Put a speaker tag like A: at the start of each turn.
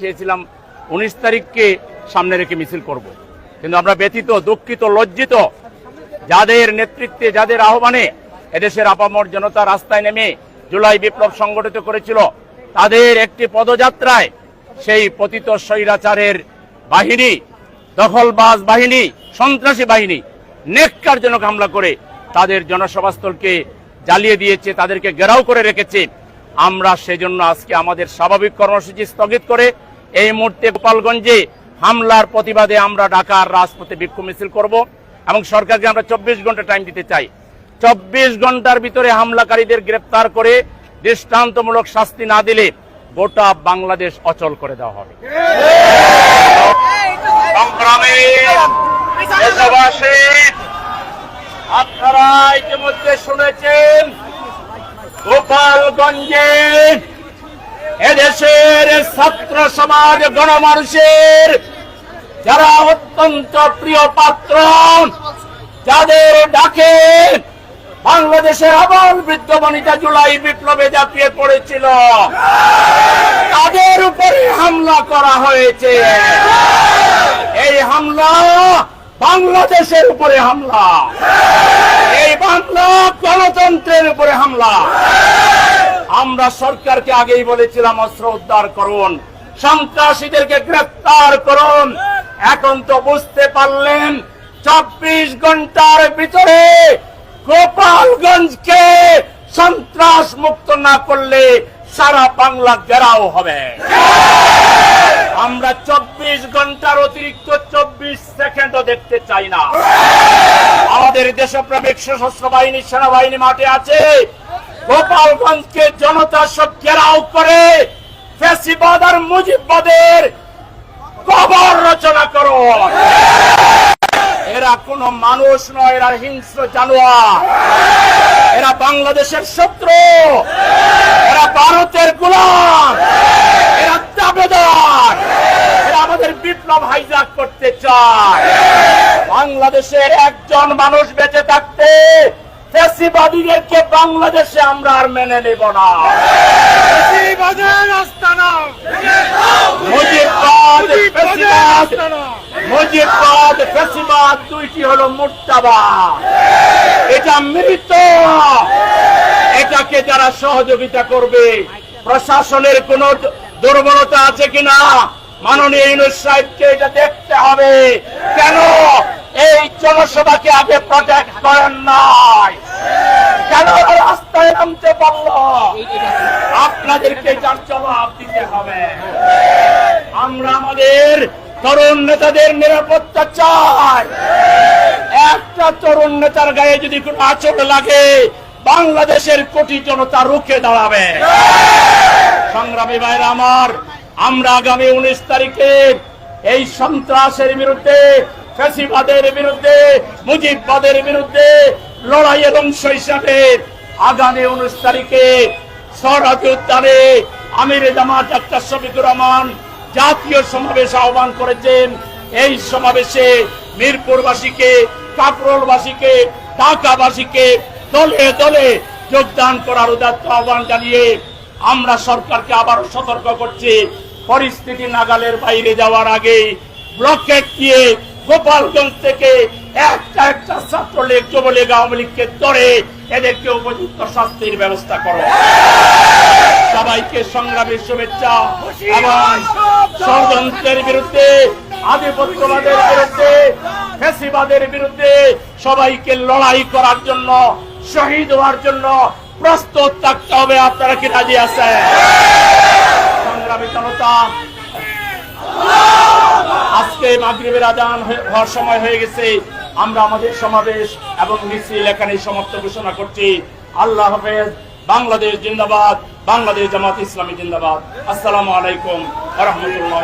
A: চেয়েছিলাম 19 তারিখকে সামনে রেখে মিছিল করব, কিন্তু আমরা ব্যথিত, দুঃখিত, লজ্জিত যাদের নেতৃত্বে, যাদের আহ্বানে এদেশের আপামর জনতা রাস্তায় নেমে জুলাই বিপ্লব সংগঠিত করেছিল, তাদের একটি পদযাত্রায় সেই পতিত স্বৈরাচারের বাহিনী, দখলবাজ বাহিনী, সন্ত্রাসী বাহিনী নেককারজনক হামলা করে তাদের জনসভাস্থলকে জ্বালিয়ে দিয়েছে, তাদেরকে ঘেরাও করে রেখেছে। আমরা সেজন্য আজকে আমাদের স্বাভাবিক কর্মসূচি স্থগিত করে এই মুহূর্তে গোপালগঞ্জে হামলার প্রতিবাদে আমরা ঢাকার রাজপথে বিক্ষোভ মিছিল করব এবং সরকারকে আমরা 24 ঘন্টা টাইম দিতে চাই। 24 ঘন্টার ভিতরে হামলাকারীদের গ্রেফতার করে দৃষ্টান্তমূলক শাস্তি না দিলে গোটা বাংলাদেশ অচল করে দেওয়া হবে। আপনারা ইতিমধ্যে শুনেছেন গোপালগঞ্জে এদেশের ছাত্র সমাজ, গণমানুষের যারা অত্যন্ত প্রিয় পাত্র, যাদের ডাকে বাংলাদেশের আবাল বৃদ্ধ বনিতা জুলাই বিপ্লবে ঝাঁপিয়ে পড়েছিল, তাদের উপরে হামলা করা হয়েছে। এই হামলা বাংলাদেশের উপরে হামলা, এই বাংলা গণতন্ত্রের উপরে হামলা। আমরা সরকারকে আগেই বলেছিলাম অস্ত্র উদ্ধার করুন, সন্ত্রাসীদেরকে গ্রেফতার করুন। এখন তো বুঝতে পারলেন 24 ঘন্টার ভিতরে গোপালগঞ্জকে সন্ত্রাস মুক্ত না করলে সারা বাংলা ঘেরাও হবে। আমরা 24 ঘন্টার অতিরিক্ত 24 সেকেন্ডও দেখতে চাই না। আমাদের দেশপ্রেমিক সশস্ত্র বাহিনী, সেনাবাহিনী মাঠে আছে। গোপালগঞ্জকে জনতা সব ঘেরাও করে ফ্যাসিবাদ আর মুজিববাদের কবর রচনা করো। এরা কোন মানুষ নয়, এরা হিংস্র জানোয়ার, এরা বাংলাদেশের শত্রু, এরা ভারতের গোলাম, এরা দাবেদার, এরা আমাদের বিপ্লব হাইজ্যাক করতে চায়। বাংলাদেশের একজন মানুষ বেঁচে থাকতে ফ্যাসিবাদীদেরকে বাংলাদেশে আমরা আর মেনে নেব না। মুজিববাদ, ফ্যাসিবাদ দুইটি হলো মুর্দাবাদ, এটা মৃত। এটাকে যারা সহযোগিতা করবে, প্রশাসনের কোন দুর্বলতা আছে কিনা মাননীয় ইউনূস সাহেবকে এটা দেখতে হবে। কেন এই জনসভাকে আগে প্রটেক্ট করেন নাই? কেন রাস্তায় নামতে পারল? আপনাদেরকে যার জবাব দিতে হবে। আমরা আমাদের তরুণ নেতাদের নিরাপত্তা চাই। একটা তরুণ নেতার গায়ে যদি কোনো আঁচড় লাগে, বাংলাদেশের কোটি জনতা রুখে দাঁড়াবে। সংগ্রামী ভাইরা আমার, আমরা আগামী 19 তারিখে এই সন্ত্রাসের বিরুদ্ধে, ফ্যাসিবাদের বিরুদ্ধে, মুজিববাদের বিরুদ্ধে লড়াইয়ের অংশ হিসাবে আগামী 19 তারিখে সরহদি উদ্যানে আমিরে জামাত ডাক্তার শফিকুর রহমান জাতীয় সমাবেশ আহ্বান করেছেন। এই সমাবেশে মিরপুরবাসীকে, কাকরোলবাসীকে, ঢাকাবাসীকে দলে দলে যোগদান করার উদাত্ত আহ্বান জানিয়ে আমরা সরকারকে আবারও সতর্ক করছি, পরিস্থিতি নাগালের বাইরে যাওয়ার আগে ব্লকেট দিয়ে গোপালগঞ্জ থেকে একটা ছাত্রলীগ, যুবলীগ, আওয়ামী লীগকে ধরে এদেরকে উপযুক্ত শাস্তির ব্যবস্থা করো। সবাইকে সংগ্রামের শুভেচ্ছা এবং ষড়যন্ত্রের বিরুদ্ধে, আধিপত্যবাদের বিরুদ্ধে, ফ্যাসিবাদের বিরুদ্ধে সবাইকে লড়াই করার জন্য, শহীদ হওয়ার জন্য প্রস্তুত থাকতে হবে। আপনারা কি রাজি আছেন? সংগ্রামী জনতা, আজকে মাগরিবের আজান হওয়ার সময় হয়ে গেছে। আমরা আমাদের সমাবেশ এবং মিছিল এখানে সমাপ্ত ঘোষণা করছি। আল্লাহ হাফেজ। বাংলাদেশ জিন্দাবাদ। বাংলাদেশ জামাত ইসলামী জিন্দাবাদ। আসসালামু আলাইকুম ওয়া রাহমাতুল্লাহ।